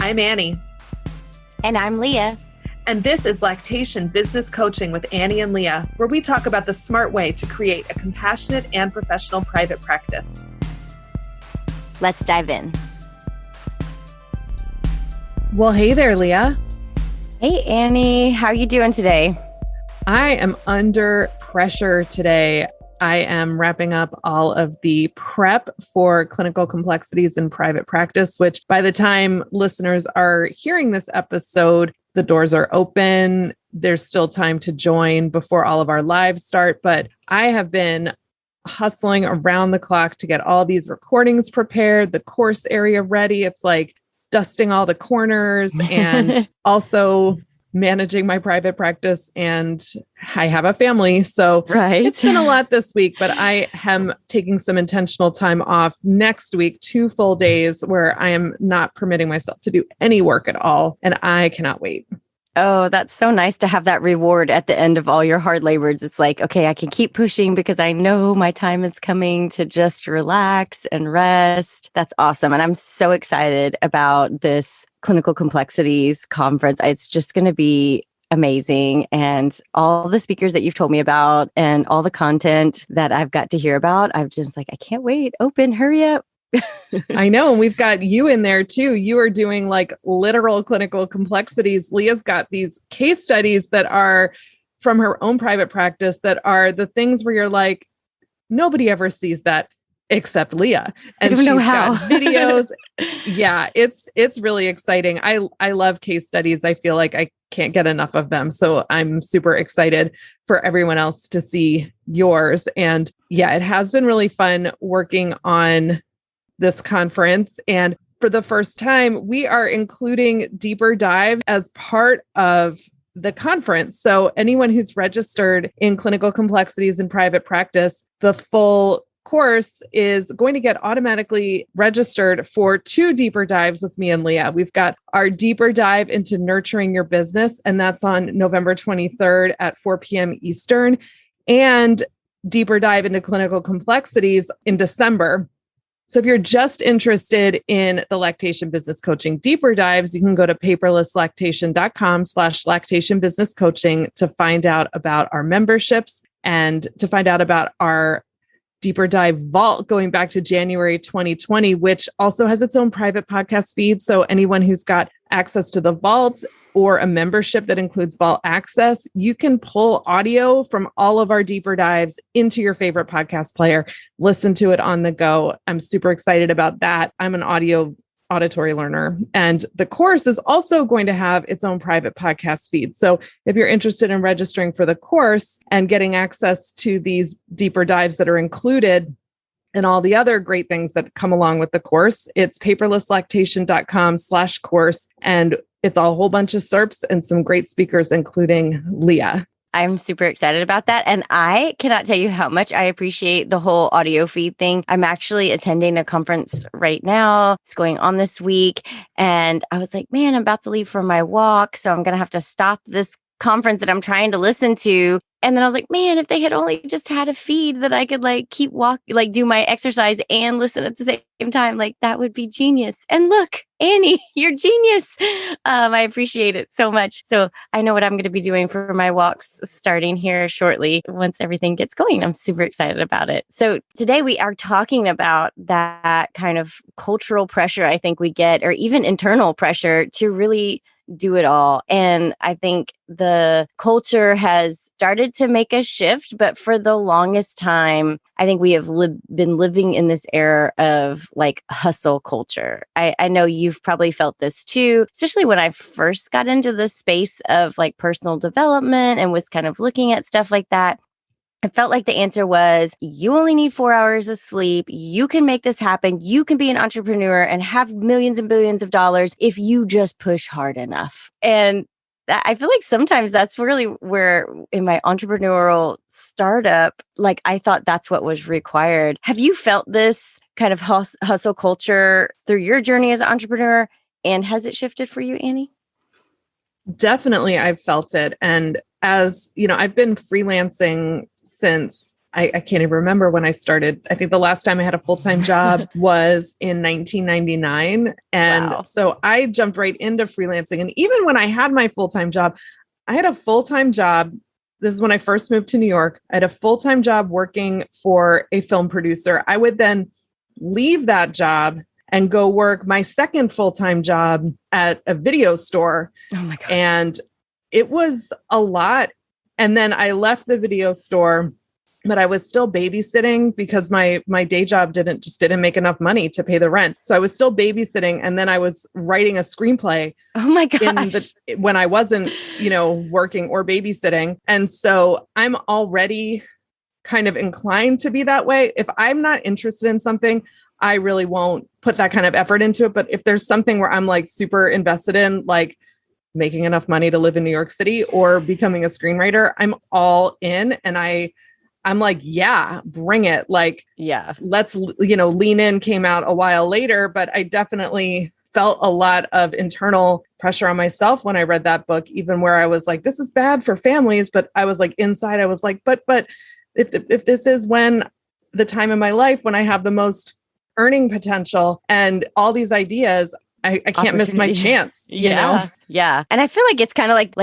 I'm Annie. And I'm Leah. And this is Lactation Business Coaching with Annie and Leah, where we talk about the smart way to create a compassionate and professional private practice. Let's dive in. Well, hey there, Leah. Hey, Annie. How are you doing today? I am under pressure today. I am wrapping up all of the prep for clinical complexities in private practice, which by the time listeners are hearing this episode, the doors are open. There's still time to join before all of our lives start. But I have been hustling around the clock to get all these recordings prepared, the course area ready. It's like dusting all the corners and also managing my private practice, and I have a family. So It's been a lot this week, but I am taking some intentional time off next week, 2 full days where I am not permitting myself to do any work at all. And I cannot wait. Oh, that's so nice to have that reward at the end of all your hard labors. It's like, okay, I can keep pushing because I know my time is coming to just relax and rest. That's awesome. And I'm so excited about this clinical complexities conference. It's just going to be amazing. And all the speakers that you've told me about and all the content that I've got to hear about, I'm just like, I can't wait. Open, hurry up. I know. And we've got you in there too. You are doing like literal clinical complexities. Leah's got these case studies that are from her own private practice that are the things where you're like, nobody ever sees that except Leah. And I don't know how. Got videos. Yeah, it's really exciting. I love case studies. I feel like I can't get enough of them. So I'm super excited for everyone else to see yours. And yeah, it has been really fun working on this conference. And for the first time, we are including Deeper Dive as part of the conference. So anyone who's registered in clinical complexities in private practice, the full course is going to get automatically registered for 2 deeper dives with me and Leah. We've got our deeper dive into nurturing your business, and that's on November 23rd at 4 p.m. Eastern, and deeper dive into clinical complexities in December. So if you're just interested in the Lactation Business Coaching deeper dives, you can go to paperlesslactation.com/lactation business coaching to find out about our memberships and to find out about our deeper dive vault going back to January 2020, which also has its own private podcast feed. So anyone who's got access to the vault or a membership that includes vault access, you can pull audio from all of our deeper dives into your favorite podcast player, listen to it on the go. I'm super excited about that. I'm an auditory learner, and the course is also going to have its own private podcast feed. So if you're interested in registering for the course and getting access to these deeper dives that are included and all the other great things that come along with the course, it's paperlesslactation.com/course. And it's a whole bunch of SERPs and some great speakers, including Leah. I'm super excited about that. And I cannot tell you how much I appreciate the whole audio feed thing. I'm actually attending a conference right now. It's going on this week. And I was like, man, I'm about to leave for my walk. So I'm going to have to stop this conference that I'm trying to listen to. And then I was like, man, if they had only just had a feed that I could like keep do my exercise and listen at the same time, like that would be genius. And look, Annie, you're genius. I appreciate it so much. So I know what I'm going to be doing for my walks starting here shortly once everything gets going. I'm super excited about it. So today we are talking about that kind of cultural pressure I think we get, or even internal pressure to really do it all. And I think the culture has started to make a shift, but for the longest time, I think we have been living in this era of like hustle culture. I know you've probably felt this too, especially when I first got into the space of like personal development and was kind of looking at stuff like that. I felt like the answer was, you only need 4 hours of sleep. You can make this happen. You can be an entrepreneur and have millions and billions of dollars if you just push hard enough. And I feel like sometimes that's really where in my entrepreneurial startup, like I thought that's what was required. Have you felt this kind of hustle culture through your journey as an entrepreneur? And has it shifted for you, Annie? Definitely, I've felt it. And as you know, I've been freelancing since I can't even remember when I started. I think the last time I had a full-time job was in 1999. And Wow. so I jumped right into freelancing. And even when I had my full-time job, I had a full-time job. This is when I first moved to New York. I had a full-time job working for a film producer. I would then leave that job and go work my second full-time job at a video store. Oh my gosh. And it was a lot. And then I left the video store, but I was still babysitting because my day job didn't make enough money to pay the rent. So I was still babysitting. And then I was writing a screenplay Oh my gosh. when I wasn't, working or babysitting. And so I'm already kind of inclined to be that way. If I'm not interested in something, I really won't put that kind of effort into it. But if there's something where I'm like super invested in, like making enough money to live in New York City or becoming a screenwriter, I'm all in. And I'm like, yeah, bring it. Like, Yeah. let's, Lean In came out a while later, but I definitely felt a lot of internal pressure on myself when I read that book, even where I was like, this is bad for families. But I was like, inside, I was like, but if this is when the time in my life when I have the most earning potential and all these ideas, I can't miss my chance. Yeah. Yeah. And I feel like it's kind of like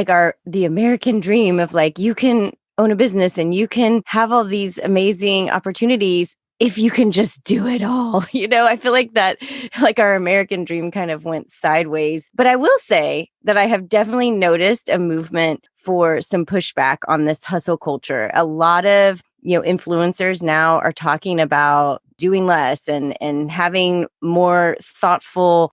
the American dream of like, you can own a business and you can have all these amazing opportunities if you can just do it all. I feel like that, like our American dream kind of went sideways. But I will say that I have definitely noticed a movement for some pushback on this hustle culture. A lot of influencers now are talking about doing less and having more thoughtful,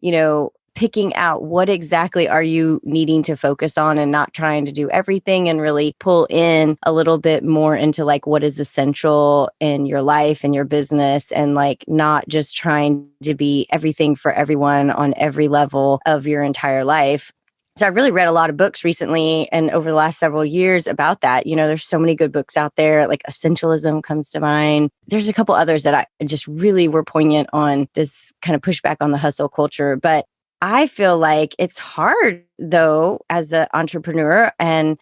picking out what exactly are you needing to focus on and not trying to do everything, and really pull in a little bit more into like what is essential in your life and your business, and like not just trying to be everything for everyone on every level of your entire life. So I really read a lot of books recently and over the last several years about that. There's so many good books out there, like Essentialism comes to mind. There's a couple others that I just really were poignant on this kind of pushback on the hustle culture. But I feel like it's hard though, as an entrepreneur and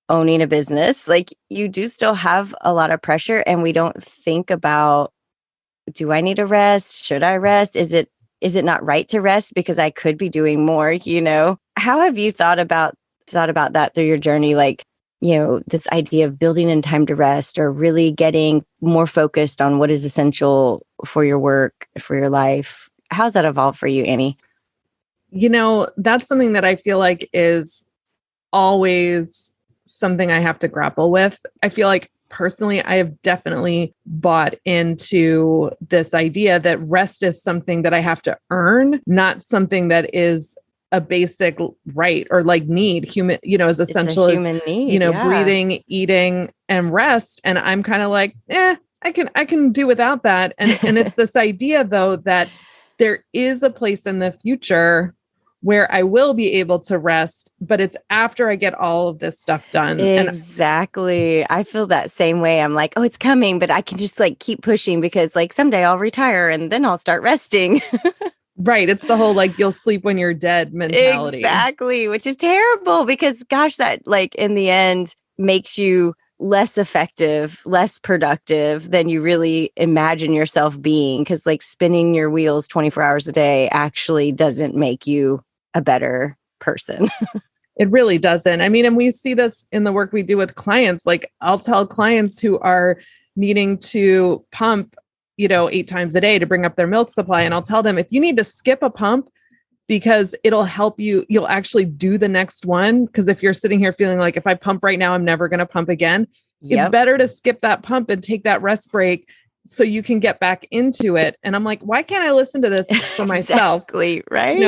owning a business, like you do still have a lot of pressure, and we don't think about, do I need a rest? Should I rest? Is it not right to rest because I could be doing more, How have you thought about that through your journey? Like, this idea of building in time to rest, or really getting more focused on what is essential for your work, for your life. How's that evolved for you, Annie? That's something that I feel like is always something I have to grapple with. I feel like personally, I have definitely bought into this idea that rest is something that I have to earn, not something that is a basic right or like need, human, as essential as human need, breathing, eating, and rest. And I'm kind of like, I can do without that. And it's this idea though, that there is a place in the future where I will be able to rest, but it's after I get all of this stuff done. Exactly. I feel that same way. I'm like, oh, it's coming, but I can just like keep pushing because like someday I'll retire and then I'll start resting. Right. It's the whole like you'll sleep when you're dead mentality. Exactly. Which is terrible because gosh, that like in the end makes you less effective, less productive than you really imagine yourself being. Because like spinning your wheels 24 hours a day actually doesn't make you a better person. It really doesn't. I mean, and we see this in the work we do with clients. Like I'll tell clients who are needing to pump, 8 times a day to bring up their milk supply. And I'll tell them, if you need to skip a pump because it'll help you, you'll actually do the next one. Because if you're sitting here feeling like if I pump right now, I'm never going to pump again. It's better to skip that pump and take that rest break so you can get back into it. And I'm like, why can't I listen to this for myself? Exactly, right?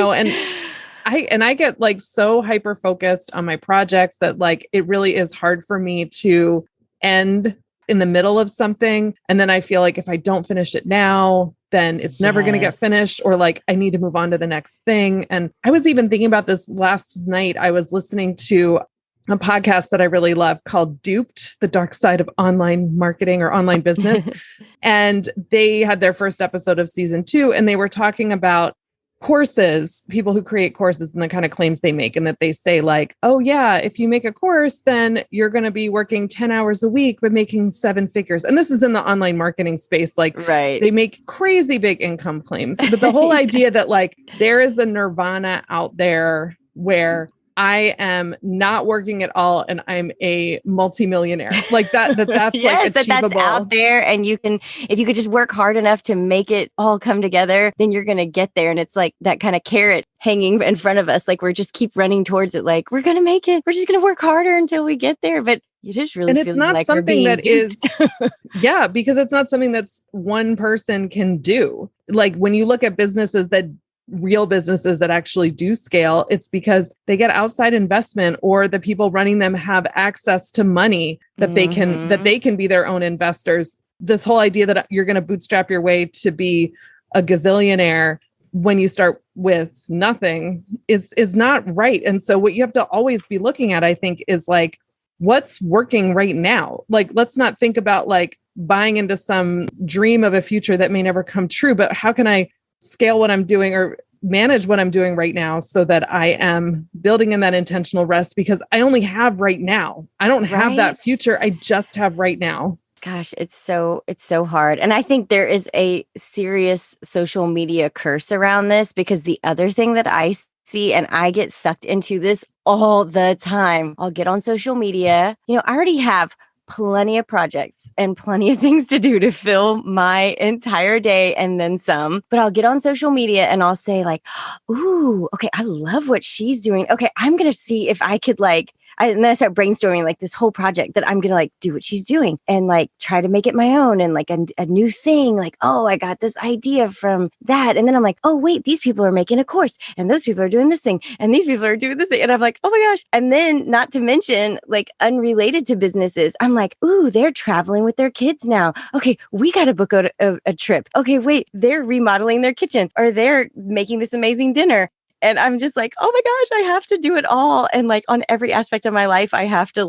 And I get like so hyper focused on my projects that like it really is hard for me to end in the middle of something. And then I feel like if I don't finish it now, then it's never going to get finished, or like I need to move on to the next thing. And I was even thinking about this last night. I was listening to a podcast that I really love called Duped, The Dark Side of Online Marketing or Online Business. And they had their first episode of season 2, and they were talking about courses, people who create courses and the kind of claims they make, and that they say like, oh yeah, if you make a course, then you're going to be working 10 hours a week, but making 7 figures. And this is in the online marketing space. Like Right. they make crazy big income claims, but the whole idea that like there is a nirvana out there where I am not working at all and I'm a multimillionaire, like that's yes, like achievable. That's out there. And you can, if you could just work hard enough to make it all come together, then you're going to get there. And it's like that kind of carrot hanging in front of us. Like we're just keep running towards it. Like we're going to make it. We're just going to work harder until we get there. But you just really and feel it's not like something that duped. is, yeah, because it's not something that's one person can do. Like when you look at businesses that real businesses that actually do scale, it's because they get outside investment or the people running them have access to money that they can be their own investors. This whole idea that you're going to bootstrap your way to be a gazillionaire when you start with nothing is not right. And so what you have to always be looking at, I think, is like, what's working right now? Like, let's not think about like buying into some dream of a future that may never come true, but how can I scale what I'm doing or manage what I'm doing right now so that I am building in that intentional rest, because I only have right now. I don't have that future. I just have right now. Gosh, it's so hard. And I think there is a serious social media curse around this, because the other thing that I see, and I get sucked into this all the time, I'll get on social media. I already have plenty of projects and plenty of things to do to fill my entire day and then some. But I'll get on social media and I'll say like, ooh, okay, I love what she's doing. Okay, I'm going to see if I could and then I start brainstorming like this whole project that I'm going to like do what she's doing and like try to make it my own and like a new thing. Like, oh, I got this idea from that. And then I'm like, oh, wait, these people are making a course and those people are doing this thing and these people are doing this thing. And I'm like, oh my gosh. And then not to mention like unrelated to businesses, I'm like, ooh, they're traveling with their kids now. Okay, we got to book a trip. Okay, wait, they're remodeling their kitchen or they're making this amazing dinner. And I'm just like, oh my gosh, I have to do it all. And like on every aspect of my life, I have to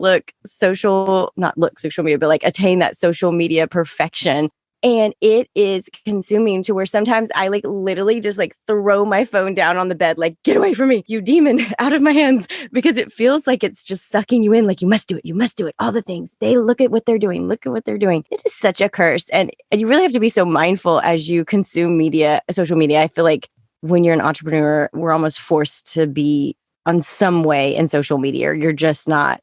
not look social media, but like attain that social media perfection. And it is consuming to where sometimes I like literally just like throw my phone down on the bed, like, get away from me, you demon, out of my hands, because it feels like it's just sucking you in. Like, you must do it, all the things. They look at what they're doing. It is such a curse. And you really have to be so mindful as you consume media, social media. I feel like when you're an entrepreneur, we're almost forced to be on some way in social media. You're just not,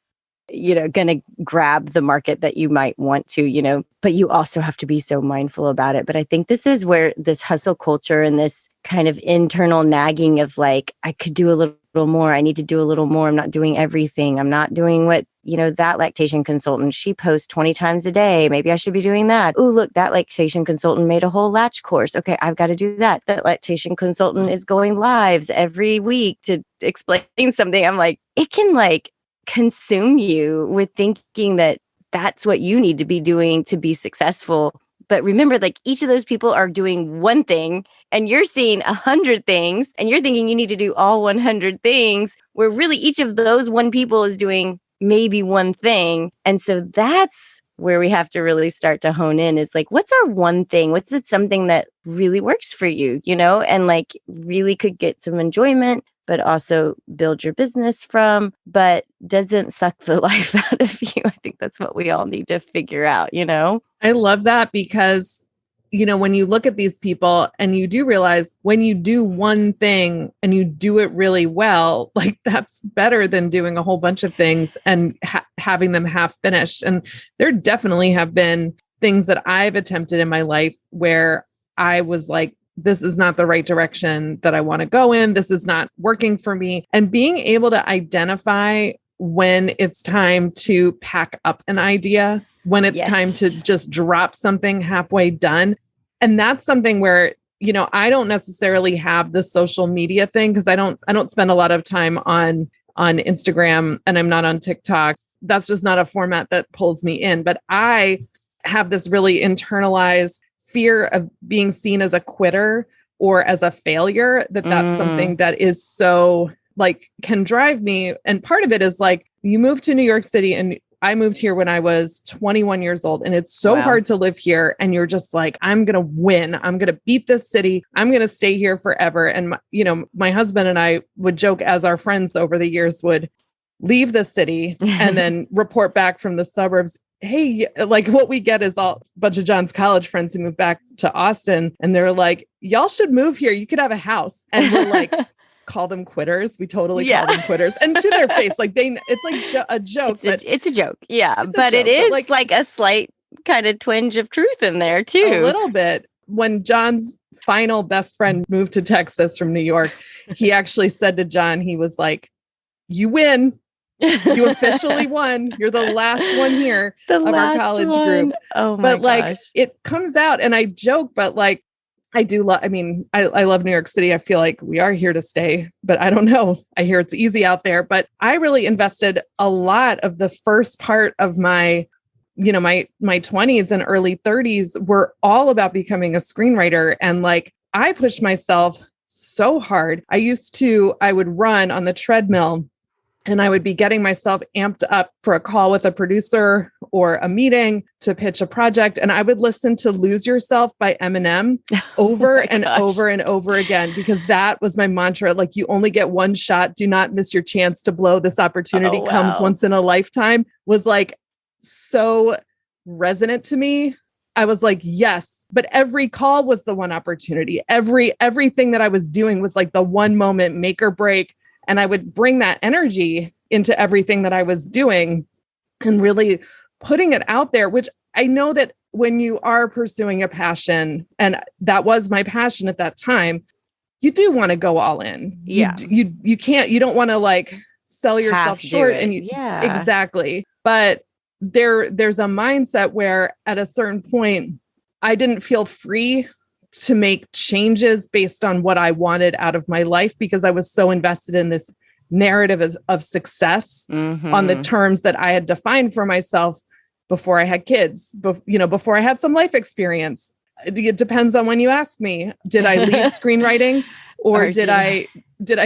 going to grab the market that you might want to, but you also have to be so mindful about it. But I think this is where this hustle culture and this kind of internal nagging of like, I could do a little more. I need to do a little more. I'm not doing everything. I'm not doing what, that lactation consultant, she posts 20 times a day. Maybe I should be doing that. Oh, look, that lactation consultant made a whole latch course. Okay, I've got to do that. That lactation consultant is going lives every week to explain something. I'm like, it can like consume you with thinking that that's what you need to be doing to be successful. But remember, like each of those people are doing one thing and you're seeing 100 things and you're thinking you need to do all 100 things, where really each of those one people is doing maybe one thing. And so that's where we have to really start to hone in, is like, what's our one thing? What's it, something that really works for you, and like really could get some enjoyment, but also build your business from, but doesn't suck the life out of you. I think that's what we all need to figure out, I love that, because when you look at these people and you do realize when you do one thing and you do it really well, like that's better than doing a whole bunch of things and having them half finished. And there definitely have been things that I've attempted in my life where I was like, this is not the right direction that I want to go in. This is not working for me. And being able to identify when it's time to pack up an idea, when it's time to just drop something halfway done. And that's something where, I don't necessarily have the social media thing, because I don't spend a lot of time on Instagram, and I'm not on TikTok. That's just not a format that pulls me in. But I have this really internalized fear of being seen as a quitter or as a failure, that's something that is so like can drive me. And part of it is like, you move to New York City and I moved here when I was 21 years old, and it's so hard to live here. And you're just like, I'm going to win. I'm going to beat this city. I'm going to stay here forever. And, my husband and I would joke, as our friends over the years would leave the city and then report back from the suburbs. Hey, like what we get is a bunch of John's college friends who moved back to Austin. And they're like, y'all should move here. You could have a house. And we're like, call them quitters. We totally call them quitters. And to their face, like it's like a joke. It's a joke. Yeah. But it is like a slight kind of twinge of truth in there too. A little bit. When John's final best friend moved to Texas from New York, he actually said to John, he was like, you win. You officially won. You're the last one here of our college group. Oh my gosh. It comes out, and I joke, but like, I do love, I love New York City. I feel like we are here to stay, but I don't know. I hear it's easy out there, but I really invested a lot of the first part of my 20s and early 30s were all about becoming a screenwriter. And like, I pushed myself so hard. I would run on the treadmill, and I would be getting myself amped up for a call with a producer or a meeting to pitch a project. And I would listen to Lose Yourself by Eminem over and over and over again, because that was my mantra. Like, you only get one shot. Do not miss your chance to blow. This opportunity comes once in a lifetime, was like so resonant to me. I was like, yes, but every call was the one opportunity. Everything that I was doing was like the one moment, make or break. And I would bring that energy into everything that I was doing and really putting it out there, which I know that when you are pursuing a passion, and that was my passion at that time, you do want to go all in. Yeah. You can't, you don't want to like sell yourself short. And exactly. But there's a mindset where at a certain point, I didn't feel free to make changes based on what I wanted out of my life, because I was so invested in this narrative of success on the terms that I had defined for myself before I had kids, before I had some life experience. It depends on when you ask me. Did I leave screenwriting, or did I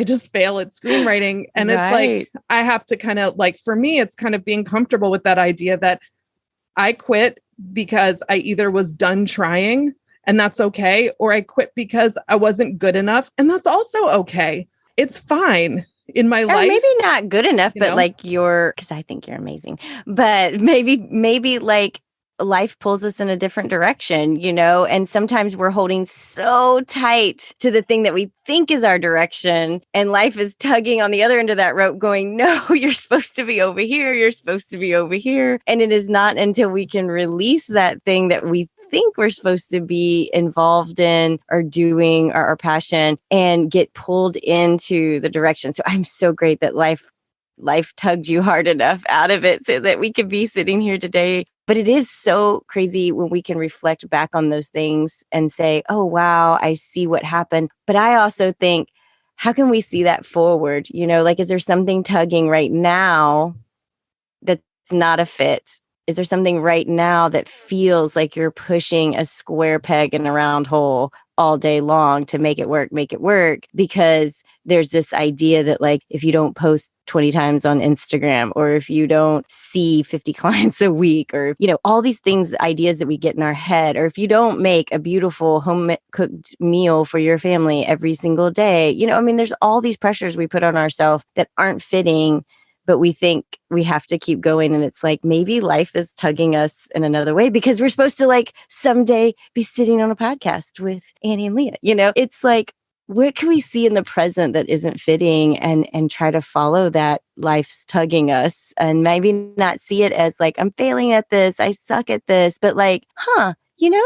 just fail at screenwriting? And it's like, I have to kind of like, for me, it's kind of being comfortable with that idea that I quit because I either was done trying, and that's okay, or I quit because I wasn't good enough, and that's also okay. It's fine in my life. Maybe not good enough, but like because I think you're amazing, but maybe like life pulls us in a different direction, and sometimes we're holding so tight to the thing that we think is our direction, and life is tugging on the other end of that rope going, no, you're supposed to be over here. You're supposed to be over here. And it is not until we can release that thing that we think we're supposed to be involved in or doing our passion and get pulled into the direction. So I'm so great that life tugged you hard enough out of it so that we could be sitting here today. But it is so crazy when we can reflect back on those things and say, oh, wow, I see what happened. But I also think, how can we see that forward? Like, is there something tugging right now that's not a fit? Is there something right now that feels like you're pushing a square peg in a round hole all day long to make it work? Because there's this idea that like, if you don't post 20 times on Instagram, or if you don't see 50 clients a week, or, all these things, ideas that we get in our head, or if you don't make a beautiful home cooked meal for your family every single day, there's all these pressures we put on ourselves that aren't fitting, but we think we have to keep going. And it's like, maybe life is tugging us in another way, because we're supposed to like someday be sitting on a podcast with Annie and Leah. It's like, what can we see in the present that isn't fitting, and try to follow that life's tugging us, and maybe not see it as like, I'm failing at this, I suck at this, but like,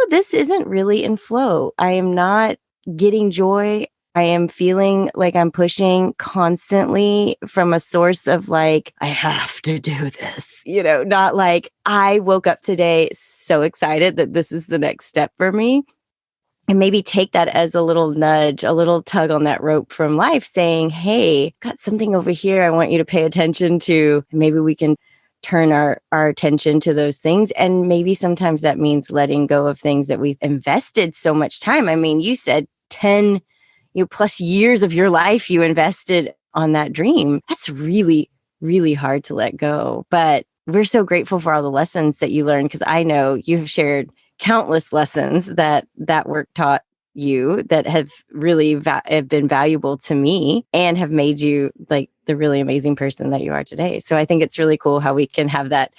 this isn't really in flow. I am not getting joy. I am feeling like I'm pushing constantly from a source of like, I have to do this, not like I woke up today so excited that this is the next step for me. And maybe take that as a little nudge, a little tug on that rope from life saying, hey, got something over here I want you to pay attention to. Maybe we can turn our attention to those things. And maybe sometimes that means letting go of things that we've invested so much time. You said 10 plus years of your life you invested on that dream. That's really, really hard to let go. But we're so grateful for all the lessons that you learned, because I know you've shared countless lessons that work taught you that have really have been valuable to me and have made you like the really amazing person that you are today. So I think it's really cool how we can have that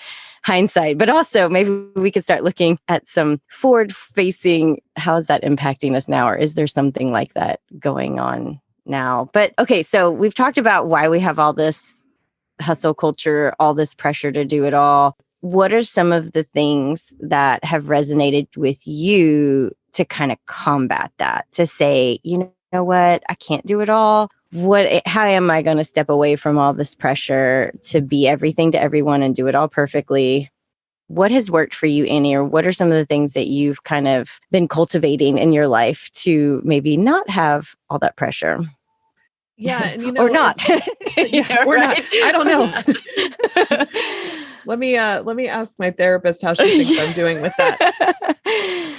hindsight, but also maybe we could start looking at some forward facing, how is that impacting us now? Or is there something like that going on now? But okay, so we've talked about why we have all this hustle culture, all this pressure to do it all. What are some of the things that have resonated with you to kind of combat that, to say, you know what, I can't do it all. How am I going to step away from all this pressure to be everything to everyone and do it all perfectly? What has worked for you, Annie, or what are some of the things that you've kind of been cultivating in your life to maybe not have all that pressure? Yeah. And or not. Yeah, or not. I don't know. Let me ask my therapist how she thinks I'm doing with that.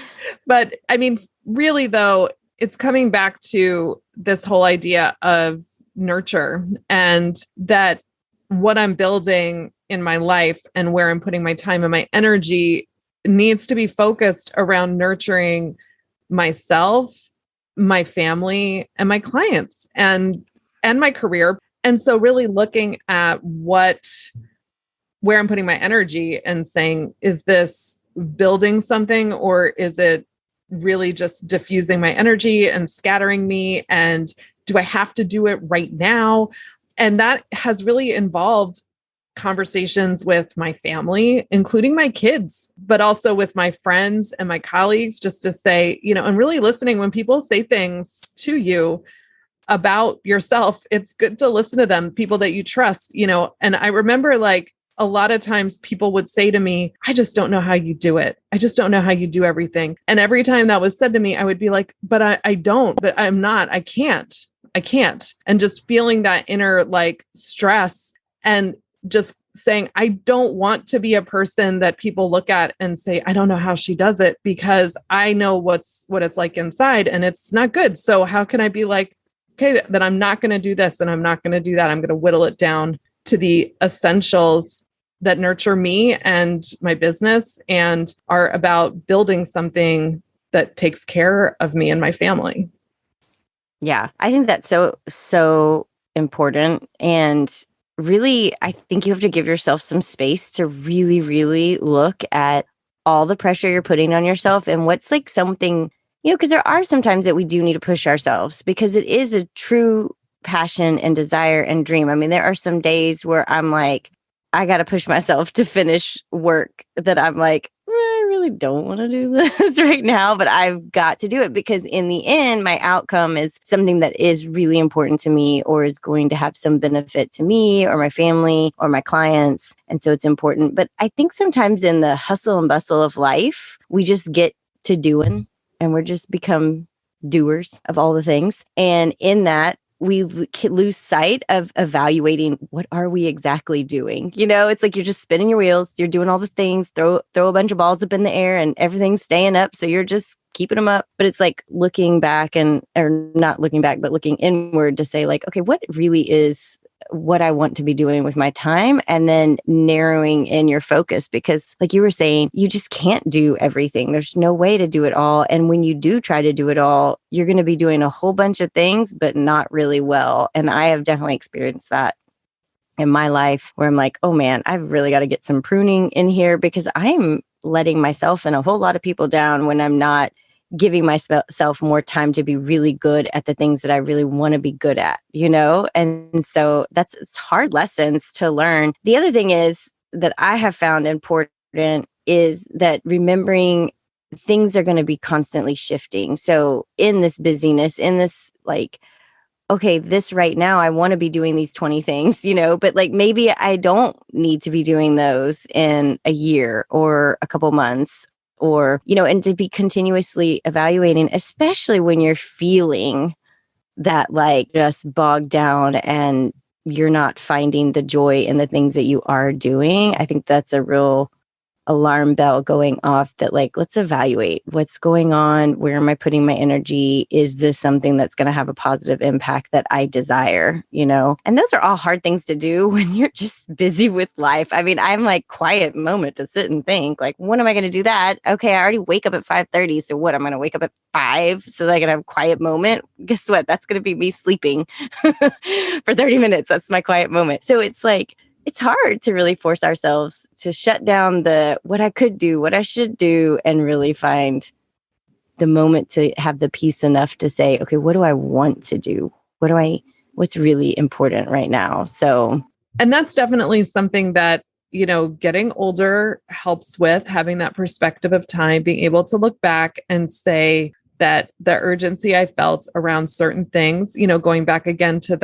But I mean, really though, it's coming back to this whole idea of nurture, and that what I'm building in my life and where I'm putting my time and my energy needs to be focused around nurturing myself, my family, and my clients and my career. And so really looking at where I'm putting my energy and saying, is this building something, or is it really just diffusing my energy and scattering me? And do I have to do it right now? And that has really involved conversations with my family, including my kids, but also with my friends and my colleagues, just to say, and really listening when people say things to you about yourself. It's good to listen to them, people that you trust, and I remember like a lot of times people would say to me, I just don't know how you do it. I just don't know how you do everything. And every time that was said to me, I would be like, but I don't, but I'm not, I can't. And just feeling that inner like stress, and just saying, I don't want to be a person that people look at and say, I don't know how she does it, because I know what it's like inside, and it's not good. So how can I be like, okay, then I'm not going to do this and I'm not going to do that. I'm going to whittle it down to the essentials that nurture me and my business and are about building something that takes care of me and my family. Yeah, I think that's so important. And really, I think you have to give yourself some space to really, really look at all the pressure you're putting on yourself and what's like something, because there are some times that we do need to push ourselves, because it is a true passion and desire and dream. I mean, there are some days where I'm like, I got to push myself to finish work that I'm like, I really don't want to do this right now, but I've got to do it, because in the end, my outcome is something that is really important to me, or is going to have some benefit to me or my family or my clients. And so it's important. But I think sometimes in the hustle and bustle of life, we just get to doing, and we're just become doers of all the things. And in that, we lose sight of evaluating, what are we exactly doing? It's like you're just spinning your wheels, you're doing all the things, throw a bunch of balls up in the air and everything's staying up. So you're just keeping them up. But it's like looking back or not looking back, but looking inward to say like, okay, what really is what I want to be doing with my time, and then narrowing in your focus, because like you were saying, you just can't do everything. There's no way to do it all. And when you do try to do it all, you're going to be doing a whole bunch of things, but not really well. And I have definitely experienced that in my life, where I'm like, oh man, I've really got to get some pruning in here, because I'm letting myself and a whole lot of people down when I'm not giving myself more time to be really good at the things that I really want to be good at, And so it's hard lessons to learn. The other thing is that I have found important is that remembering things are going to be constantly shifting. So in this busyness, in this like, okay, this right now, I want to be doing these 20 things, but like maybe I don't need to be doing those in a year or a couple months, or, and to be continuously evaluating, especially when you're feeling that like just bogged down and you're not finding the joy in the things that you are doing. I think that's a real alarm bell going off that like, let's evaluate what's going on. Where am I putting my energy? Is this something that's going to have a positive impact that I desire, And those are all hard things to do when you're just busy with life. I mean, I'm like quiet moment to sit and think like, when am I going to do that? Okay, I already wake up at 5:30. So what? I'm going to wake up at 5 so that I can have a quiet moment. Guess what? That's going to be me sleeping for 30 minutes. That's my quiet moment. So it's like, it's hard to really force ourselves to shut down what I could do, what I should do, and really find the moment to have the peace enough to say, okay, what do I want to do? What's really important right now? So, and that's definitely something that, getting older helps with, having that perspective of time, being able to look back and say that the urgency I felt around certain things, going back again to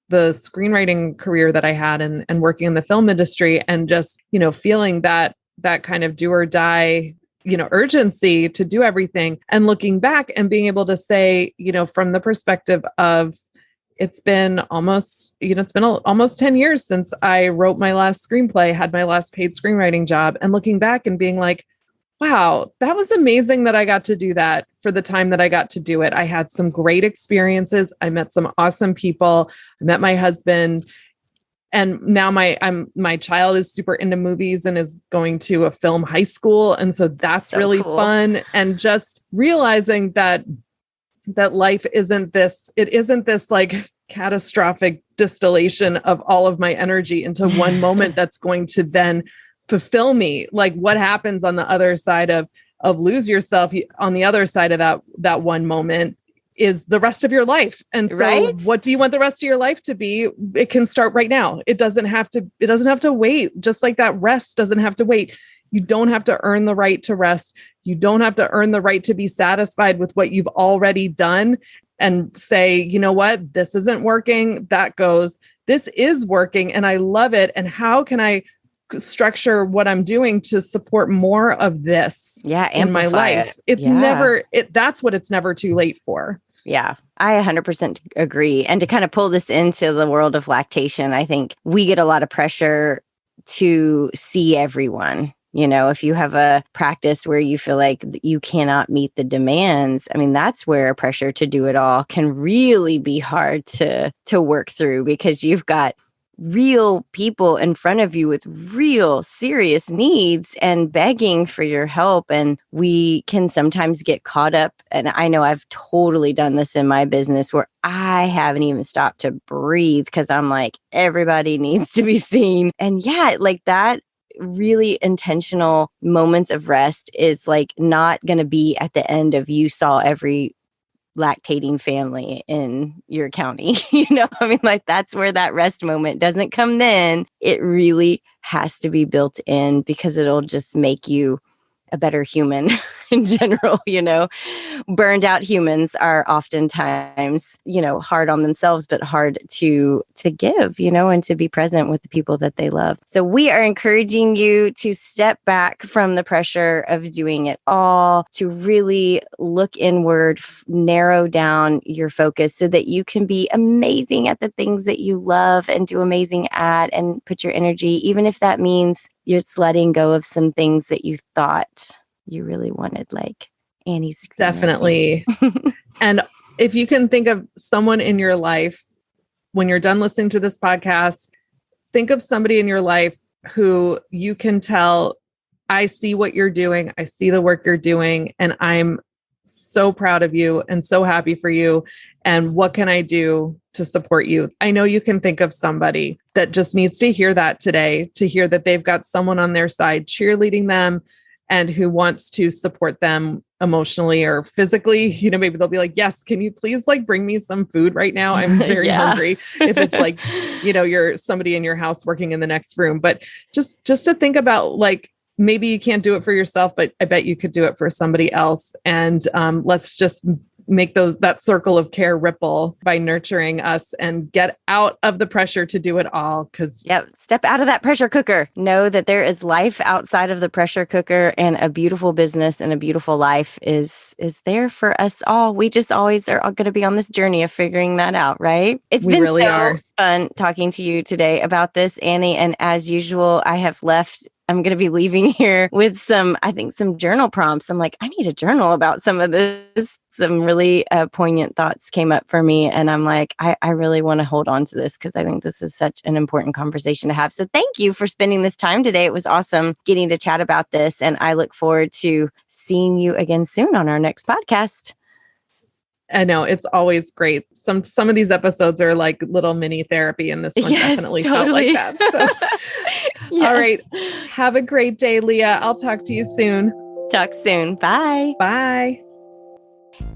the screenwriting career that I had and working in the film industry, and just, feeling that kind of do or die, urgency to do everything, and looking back and being able to say, from the perspective of it's been almost 10 years since I wrote my last screenplay, had my last paid screenwriting job, and looking back and being like, wow, that was amazing that I got to do that for the time that I got to do it. I had some great experiences. I met some awesome people. I met my husband. And now my child is super into movies and is going to a film high school. And so that's so really cool. Fun. And just realizing that life isn't this like catastrophic distillation of all of my energy into one moment that's going to then fulfill me. Like what happens on the other side of lose yourself, on the other side of that one moment is the rest of your life. And so What do you want the rest of your life to be? It can start right now. It doesn't have to wait. Just like that rest doesn't have to wait. You don't have to earn the right to rest. You don't have to earn the right to be satisfied with what you've already done and say, you know what, this isn't working. That goes, this is working and I love it. And how can I structure what I'm doing to support more of this in my life? That's what it's never too late for. Yeah, I 100% agree. And to kind of pull this into the world of lactation, I think we get a lot of pressure to see everyone. If you have a practice where you feel like you cannot meet the demands, I mean, that's where pressure to do it all can really be hard to work through, because you've got real people in front of you with real serious needs and begging for your help. And we can sometimes get caught up. And I know I've totally done this in my business where I haven't even stopped to breathe because I'm like, everybody needs to be seen. And like that really intentional moments of rest is like not going to be at the end of you saw every lactating family in your county. I mean, like that's where that rest moment doesn't come then. It really has to be built in because it'll just make you a better human in general. Burned out humans are oftentimes, hard on themselves, but hard to give, and to be present with the people that they love. So we are encouraging you to step back from the pressure of doing it all, to really look inward, narrow down your focus so that you can be amazing at the things that you love and do amazing at, and put your energy, even if that means you're just letting go of some things that you thought you really wanted, like Annie's. Definitely. And if you can think of someone in your life, when you're done listening to this podcast, think of somebody in your life who you can tell, I see what you're doing. I see the work you're doing, and I'm so proud of you and so happy for you. And what can I do to support you? I know you can think of somebody that just needs to hear that today, to hear that they've got someone on their side cheerleading them and who wants to support them emotionally or physically. Maybe they'll be like, yes, can you please bring me some food right now? I'm very hungry. If it's like, you're somebody in your house working in the next room, but just to think about maybe you can't do it for yourself, but I bet you could do it for somebody else. And let's just make that circle of care ripple by nurturing us and get out of the pressure to do it all. Step out of that pressure cooker. Know that there is life outside of the pressure cooker, and a beautiful business and a beautiful life is there for us all. We just always are going to be on this journey of figuring that out, right? It's been fun talking to you today about this, Annie. And as usual, I have left I'm going to be leaving here with some journal prompts. I'm like, I need a journal about some of this. Some really poignant thoughts came up for me. And I'm like, I really want to hold on to this because I think this is such an important conversation to have. So thank you for spending this time today. It was awesome getting to chat about this. And I look forward to seeing you again soon on our next podcast. I know, it's always great. Some of these episodes are like little mini therapy, and this one definitely felt like that. So, Yes. All right. Have a great day, Leah. I'll talk to you soon. Talk soon. Bye. Bye.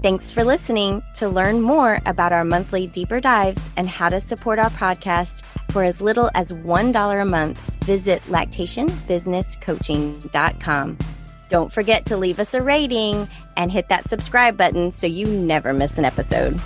Thanks for listening. To learn more about our monthly deeper dives and how to support our podcast for as little as $1 a month, visit lactationbusinesscoaching.com. Don't forget to leave us a rating and hit that subscribe button so you never miss an episode.